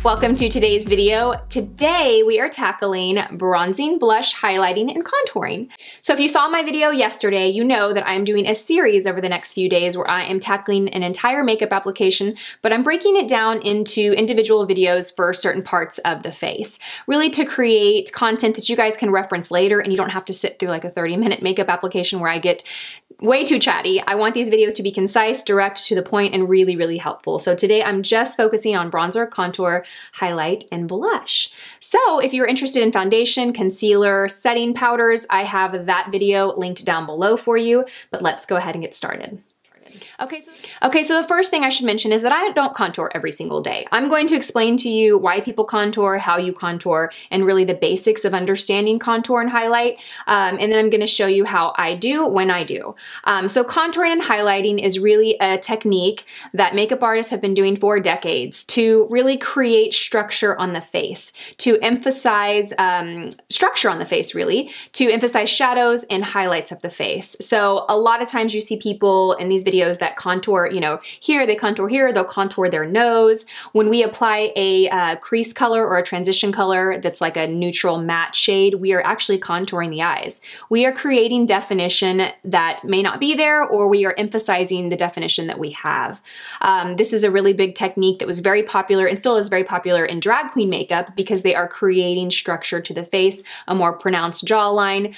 Welcome to today's video. Today we are tackling bronzing, blush, highlighting, and contouring. So if you saw my video yesterday, you know that I'm doing a series over the next few days where I am tackling an entire makeup application, but I'm breaking it down into individual videos for certain parts of the face, really to create content that you guys can reference later and you don't have to sit through like a 30-minute makeup application where I get way too chatty. I want these videos to be concise, direct, to the point, and really, really helpful. So today I'm just focusing on bronzer, contour, highlight, and blush. So if you're interested in foundation, concealer, setting powders, I have that video linked down below for you, but let's go ahead and get started. Okay, so the first thing I should mention is that I don't contour every single day. I'm going to explain to you why people contour, how you contour, and really the basics of understanding contour and highlight. And then I'm going to show you how I do when I do. So contouring and highlighting is really a technique that makeup artists have been doing for decades to really create structure on the face, to emphasize structure on the face, really, to emphasize shadows and highlights of the face. So a lot of times you see people in these videos that contour, you know, here, they contour here, they'll contour their nose. When we apply a crease color or a transition color that's like a neutral matte shade, we are actually contouring the eyes. We are creating definition that may not be there, or we are emphasizing the definition that we have. This is a really big technique that was very popular and still is very popular in drag queen makeup because they are creating structure to the face, a more pronounced jawline,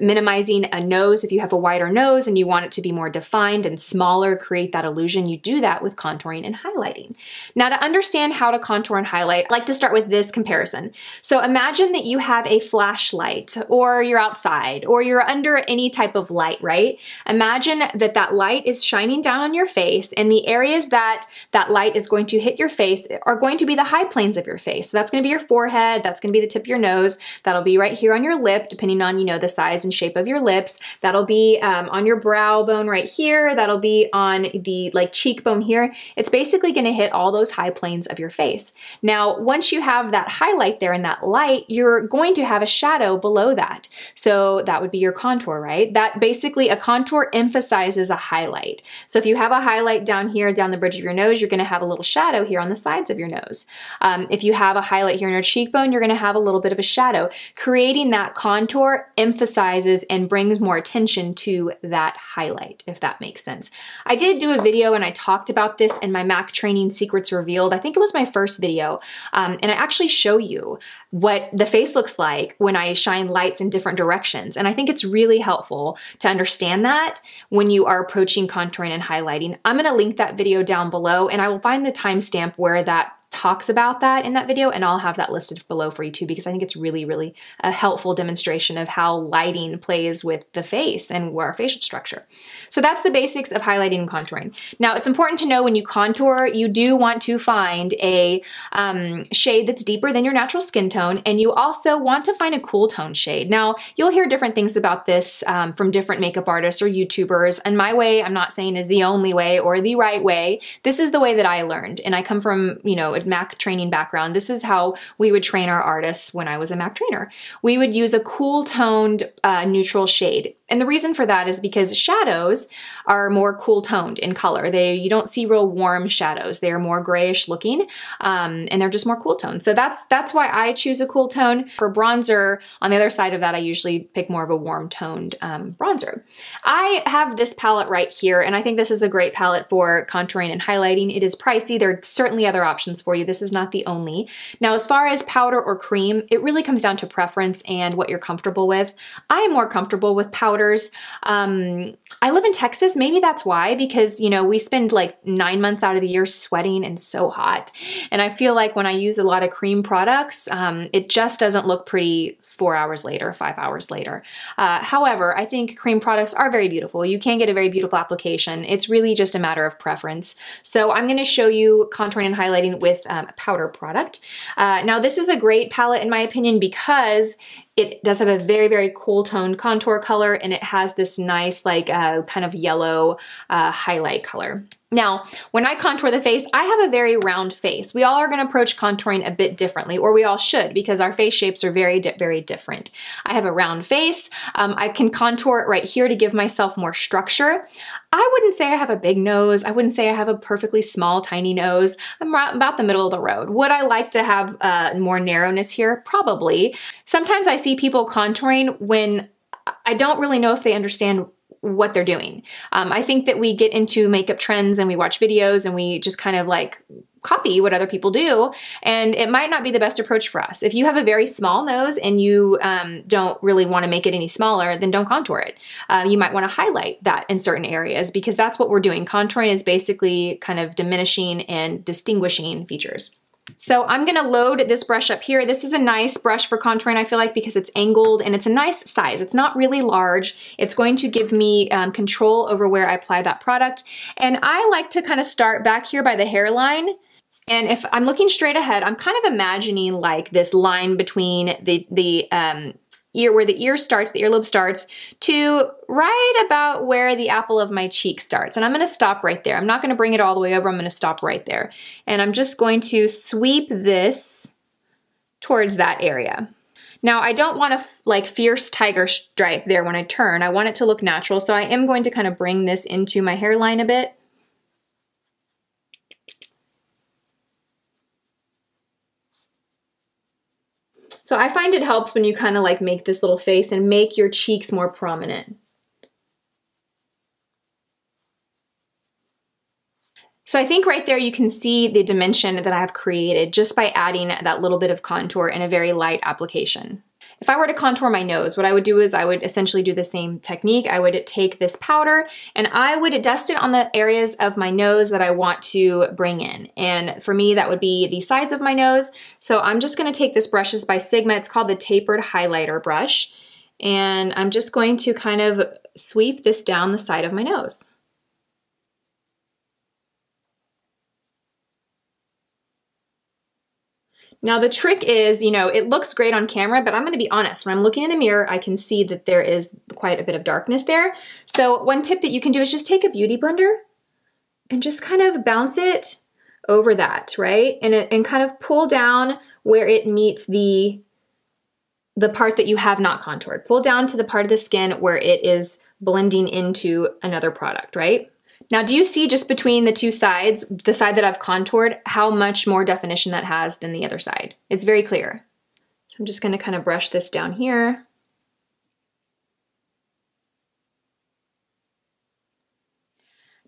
minimizing a nose. If you have a wider nose and you want it to be more defined and smaller, create that illusion, you do that with contouring and highlighting. Now, to understand how to contour and highlight, I'd like to start with this comparison. So imagine that you have a flashlight, or you're outside, or you're under any type of light, right? Imagine that that light is shining down on your face, and the areas that that light is going to hit your face are going to be the high planes of your face. So that's going to be your forehead, that's going to be the tip of your nose, that'll be right here on your lip, depending on, you know, the size and shape of your lips. That'll be on your brow bone right here, that'll be on the like cheekbone here. It's basically going to hit all those high planes of your face. Now, once you have that highlight there and that light, you're going to have a shadow below that. So that would be your contour, right? That basically, a contour emphasizes a highlight. So if you have a highlight down here, down the bridge of your nose, you're going to have a little shadow here on the sides of your nose. If you have a highlight here in your cheekbone, you're going to have a little bit of a shadow. Creating that contour emphasizes and brings more attention to that highlight, if that makes sense. I did do a video and I talked about this in my MAC training Secrets Revealed. I think it was my first video. And I actually show you what the face looks like when I shine lights in different directions. And I think it's really helpful to understand that when you are approaching contouring and highlighting. I'm going to link that video down below, and I will find the timestamp where that talks about that in that video, and I'll have that listed below for you too, because I think it's really, really a helpful demonstration of how lighting plays with the face and our facial structure. So that's the basics of highlighting and contouring. Now, it's important to know when you contour, you do want to find a shade that's deeper than your natural skin tone, and you also want to find a cool tone shade. Now, you'll hear different things about this from different makeup artists or YouTubers, and my way, I'm not saying is the only way or the right way. This is the way that I learned, and I come from, you know, a MAC training background. This is how we would train our artists when I was a MAC trainer. We would use a cool toned neutral shade. And the reason for that is because shadows are more cool toned in color. You don't see real warm shadows. They are more grayish looking, and they're just more cool toned. So that's why I choose a cool tone. For bronzer, on the other side of that, I usually pick more of a warm toned bronzer. I have this palette right here, and I think this is a great palette for contouring and highlighting. It is pricey. There are certainly other options for you. This is not the only. Now, as far as powder or cream, it really comes down to preference and what you're comfortable with. I am more comfortable with powders. I live in Texas. Maybe that's why, because, you know, we spend like 9 months out of the year sweating and so hot. And I feel like when I use a lot of cream products, it just doesn't look pretty 4 hours later, 5 hours later. However, I think cream products are very beautiful. You can get a very beautiful application. It's really just a matter of preference. So I'm going to show you contouring and highlighting with a powder product. Now, this is a great palette in my opinion because It does have a very, very cool toned contour color, and it has this nice like kind of yellow highlight color. Now, when I contour the face, I have a very round face. We all are gonna approach contouring a bit differently, or we all should, because our face shapes are very, very different. I have a round face. I can contour it right here to give myself more structure. I wouldn't say I have a big nose. I wouldn't say I have a perfectly small, tiny nose. I'm about the middle of the road. Would I like to have more narrowness here? Probably. Sometimes I see people contouring when I don't really know if they understand what they're doing. I think that we get into makeup trends and we watch videos and we just kind of like copy what other people do, and it might not be the best approach for us. If you have a very small nose and you don't really want to make it any smaller, then don't contour it. You might want to highlight that in certain areas, because that's what we're doing. Contouring is basically kind of diminishing and distinguishing features. So I'm gonna load this brush up here. This is a nice brush for contouring, I feel like, because it's angled and it's a nice size. It's not really large. It's going to give me control over where I apply that product. And I like to kind of start back here by the hairline. And if I'm looking straight ahead, I'm kind of imagining like this line between the ear, where the ear starts, the earlobe starts, to right about where the apple of my cheek starts. And I'm gonna stop right there. I'm not gonna bring it all the way over, I'm gonna stop right there. And I'm just going to sweep this towards that area. Now, I don't want a like fierce tiger stripe there when I turn. I want it to look natural, so I am going to kind of bring this into my hairline a bit. So I find it helps when you kind of like make this little face and make your cheeks more prominent. So I think right there you can see the dimension that I have created just by adding that little bit of contour in a very light application. If I were to contour my nose, what I would do is I would essentially do the same technique. I would take this powder and I would dust it on the areas of my nose that I want to bring in. And for me, that would be the sides of my nose. So I'm just gonna take this brush. This is by Sigma. It's called the Tapered Highlighter Brush. And I'm just going to kind of sweep this down the side of my nose. Now the trick is, you know, it looks great on camera, but I'm gonna be honest, when I'm looking in the mirror, I can see that there is quite a bit of darkness there. So one tip that you can do is just take a beauty blender and just kind of bounce it over that, right? And kind of pull down where it meets the part that you have not contoured. Pull down to the part of the skin where it is blending into another product, right? Now, do you see just between the two sides, the side that I've contoured, how much more definition that has than the other side? It's very clear. So I'm just gonna kind of brush this down here.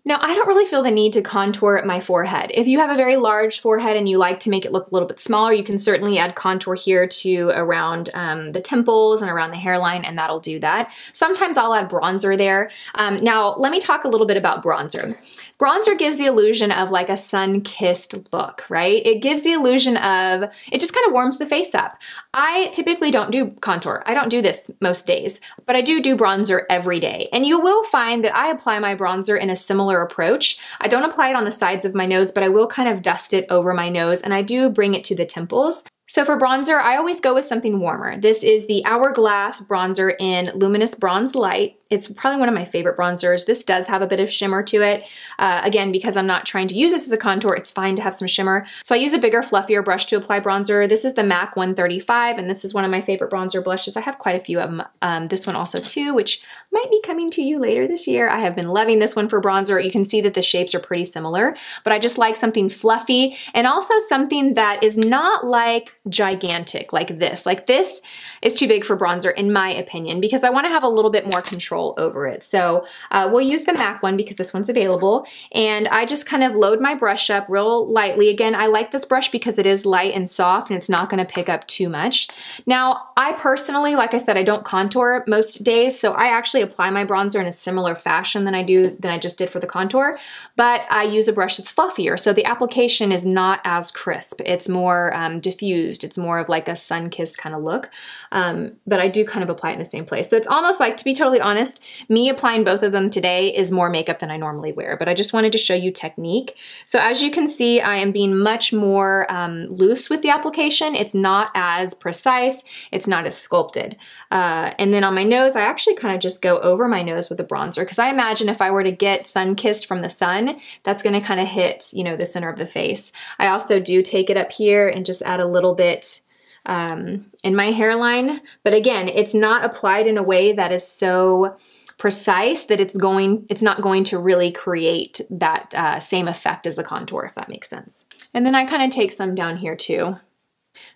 Now, I don't really feel the need to contour my forehead. If you have a very large forehead and you like to make it look a little bit smaller, you can certainly add contour here to around the temples and around the hairline, and that'll do that. Sometimes I'll add bronzer there. Now, let me talk a little bit about bronzer. Bronzer gives the illusion of like a sun-kissed look, right? It gives the illusion of, it just kind of warms the face up. I typically don't do contour. I don't do this most days, but I do bronzer every day. And you will find that I apply my bronzer in a similar approach. I don't apply it on the sides of my nose, but I will kind of dust it over my nose, and I do bring it to the temples. So for bronzer, I always go with something warmer. This is the Hourglass bronzer in Luminous Bronze Light. It's probably one of my favorite bronzers. This does have a bit of shimmer to it. Again, because I'm not trying to use this as a contour, it's fine to have some shimmer. So I use a bigger, fluffier brush to apply bronzer. This is the MAC 135, and this is one of my favorite bronzer blushes. I have quite a few of them. This one also too, which might be coming to you later this year. I have been loving this one for bronzer. You can see that the shapes are pretty similar, but I just like something fluffy and also something that is not like gigantic like this. Like this is too big for bronzer in my opinion, because I want to have a little bit more control over it. So we'll use the MAC one because this one's available, and I just kind of load my brush up real lightly. Again, I like this brush because it is light and soft and it's not going to pick up too much. Now, I personally, like I said, I don't contour most days, so I actually apply my bronzer in a similar fashion than I just did for the contour, but I use a brush that's fluffier, so the application is not as crisp. It's more diffused. It's more of like a sun-kissed kind of look, but I do kind of apply it in the same place. So it's almost like, to be totally honest, honest, me applying both of them today is more makeup than I normally wear, but I just wanted to show you technique. So as you can see, I am being much more loose with the application. It's not as precise, it's not as sculpted. And then on my nose, I actually kind of just go over my nose with the bronzer, because I imagine if I were to get sun-kissed from the sun, that's gonna kind of hit, you know, the center of the face. I also do take it up here and just add a little bit in my hairline. But again, it's not applied in a way that is so precise that it's not going to really create that same effect as the contour, if that makes sense. And then I kind of take some down here too.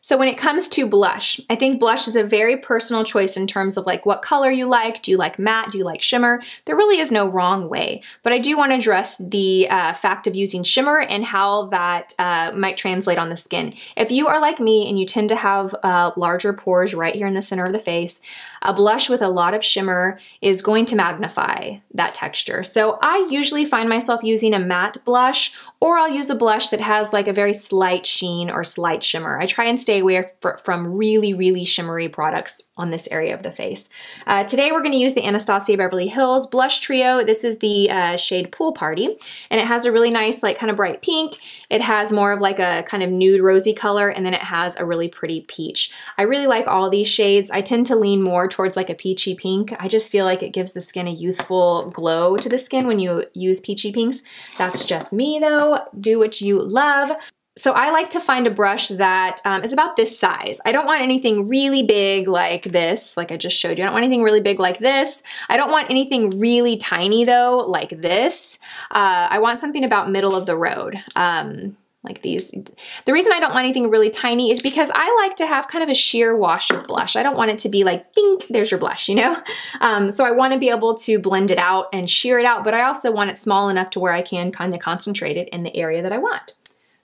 So when it comes to blush, I think blush is a very personal choice in terms of like what color you like. Do you like matte? Do you like shimmer? There really is no wrong way, but I do want to address the fact of using shimmer and how that might translate on the skin. If you are like me and you tend to have larger pores right here in the center of the face, a blush with a lot of shimmer is going to magnify that texture. So I usually find myself using a matte blush, or I'll use a blush that has like a very slight sheen or slight shimmer. I try and stay away from really, really shimmery products on this area of the face. Today we're gonna use the Anastasia Beverly Hills Blush Trio. This is the shade Pool Party, and it has a really nice, like kind of bright pink. It has more of like a kind of nude rosy color, and then it has a really pretty peach. I really like all these shades. I tend to lean more towards like a peachy pink. I just feel like it gives the skin a youthful glow to the skin when you use peachy pinks. That's just me though. Do what you love. So I like to find a brush that is about this size. I don't want anything really big like this, like I just showed you. I don't want anything really big like this. I don't want anything really tiny though, like this. I want something about middle of the road. Like these. The reason I don't want anything really tiny is because I like to have kind of a sheer wash of blush. I don't want it to be like, ding, there's your blush, you know? So I want to be able to blend it out and sheer it out, but I also want it small enough to where I can kind of concentrate it in the area that I want.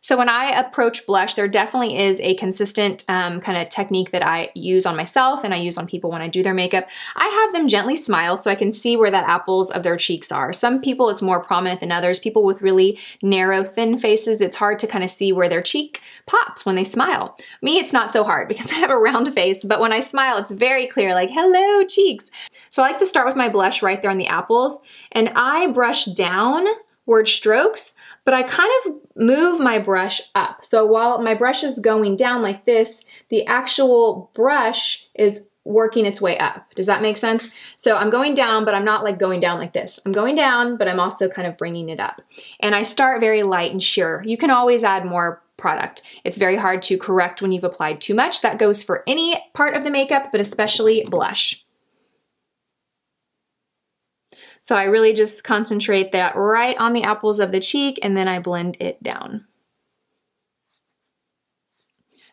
So when I approach blush, there definitely is a consistent kind of technique that I use on myself and I use on people when I do their makeup. I have them gently smile so I can see where that apples of their cheeks are. Some people it's more prominent than others. People with really narrow, thin faces, it's hard to kind of see where their cheek pops when they smile. Me, it's not so hard because I have a round face, but when I smile, it's very clear, like, hello, cheeks. So I like to start with my blush right there on the apples, and I brush downward strokes, but I kind of move my brush up. So while my brush is going down like this, the actual brush is working its way up. Does that make sense? So I'm going down, but I'm not like going down like this. I'm going down, but I'm also kind of bringing it up. And I start very light and sheer. You can always add more product. It's very hard to correct when you've applied too much. That goes for any part of the makeup, but especially blush. So I really just concentrate that right on the apples of the cheek, and then I blend it down.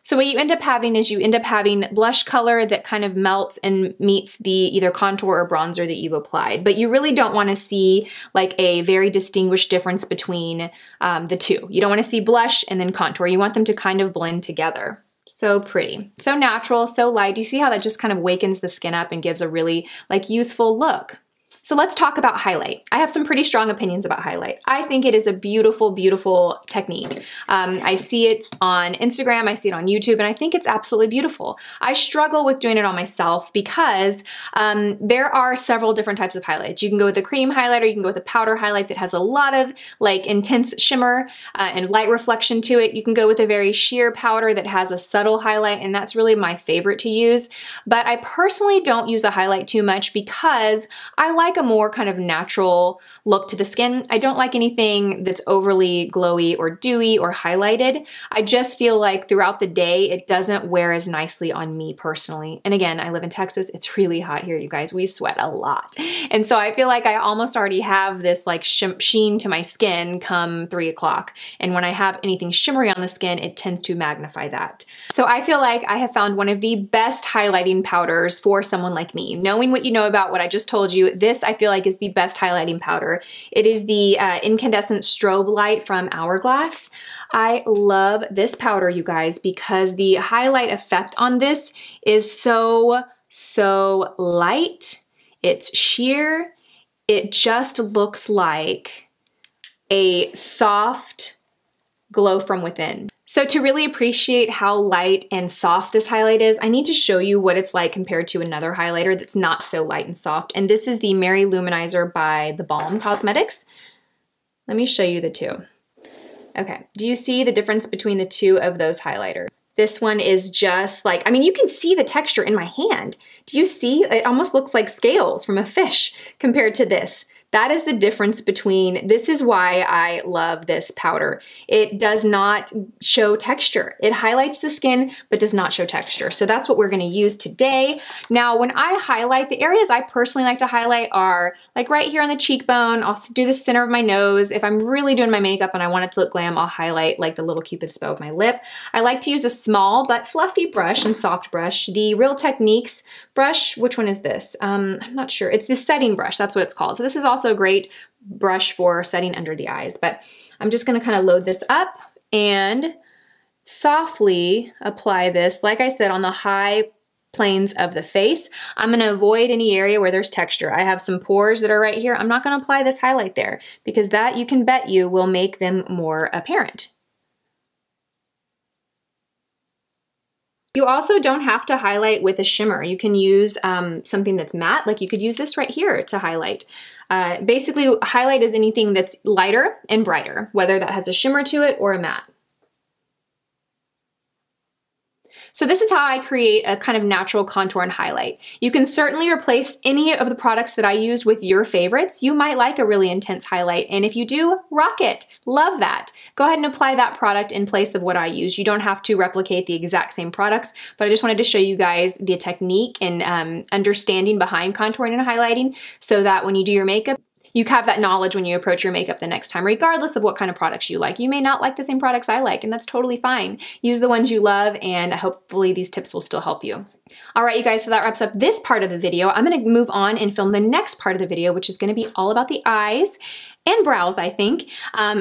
So what you end up having is you end up having blush color that kind of melts and meets the either contour or bronzer that you've applied. But you really don't want to see like a very distinguished difference between the two. You don't want to see blush and then contour. You want them to kind of blend together. So pretty, so natural, so light. Do you see how that just kind of wakens the skin up and gives a really like youthful look? So let's talk about highlight. I have some pretty strong opinions about highlight. I think it is a beautiful, beautiful technique. I see it on Instagram, I see it on YouTube, and I think it's absolutely beautiful. I struggle with doing it on myself because there are several different types of highlights. You can go with a cream highlighter, you can go with a powder highlight that has a lot of like intense shimmer and light reflection to it. You can go with a very sheer powder that has a subtle highlight, and that's really my favorite to use. But I personally don't use a highlight too much because I like a more kind of natural look to the skin. I don't like anything that's overly glowy or dewy or highlighted. I just feel like throughout the day, it doesn't wear as nicely on me personally. And again, I live in Texas. It's really hot here, you guys. We sweat a lot. And so I feel like I almost already have this like sheen to my skin come 3 o'clock. And when I have anything shimmery on the skin, it tends to magnify that. So I feel like I have found one of the best highlighting powders for someone like me. Knowing what you know about what I just told you, this I feel like is the best highlighting powder. It is the incandescent strobe light from Hourglass. I love this powder, you guys, because the highlight effect on this is so light. It's sheer. It just looks like a soft glow from within. So to really appreciate how light and soft this highlight is, I need to show you what it's like compared to another highlighter that's not so light and soft. And this is the Mary Luminizer by The Balm Cosmetics. Let me show you the two. Okay, do you see the difference between the two of those highlighters? This one is just like, I mean, you can see the texture in my hand. Do you see? It almost looks like scales from a fish compared to this. That is the difference between, this is why I love this powder. It does not show texture. It highlights the skin, but does not show texture. So that's what we're gonna use today. Now, when I highlight, the areas I personally like to highlight are like right here on the cheekbone. I'll do the center of my nose. If I'm really doing my makeup and I want it to look glam, I'll highlight like the little cupid's bow of my lip. I like to use a small but fluffy brush and soft brush. The Real Techniques brush, which one is this? I'm not sure. It's the setting brush, that's what it's called. So this is also a great brush for setting under the eyes, but I'm just gonna kind of load this up and softly apply this, like I said, on the high planes of the face. I'm gonna avoid any area where there's texture. I have some pores that are right here. I'm not gonna apply this highlight there because that, you can bet you, will make them more apparent. You also don't have to highlight with a shimmer. You can use something that's matte, like you could use this right here to highlight. Basically, highlight is anything that's lighter and brighter, whether that has a shimmer to it or a matte. So this is how I create a kind of natural contour and highlight. You can certainly replace any of the products that I used with your favorites. You might like a really intense highlight, and if you do, rock it. Love that. Go ahead and apply that product in place of what I use. You don't have to replicate the exact same products, but I just wanted to show you guys the technique and understanding behind contouring and highlighting so that when you do your makeup, you have that knowledge when you approach your makeup the next time, regardless of what kind of products you like. You may not like the same products I like, and that's totally fine. Use the ones you love, and hopefully these tips will still help you. All right, you guys, so that wraps up this part of the video. I'm gonna move on and film the next part of the video, which is gonna be all about the eyes and brows, I think.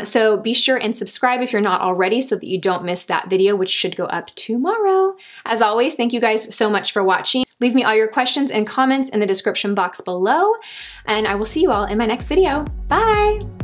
So be sure and subscribe if you're not already so that you don't miss that video, which should go up tomorrow. As always, thank you guys so much for watching. Leave me all your questions and comments in the description box below, and I will see you all in my next video. Bye!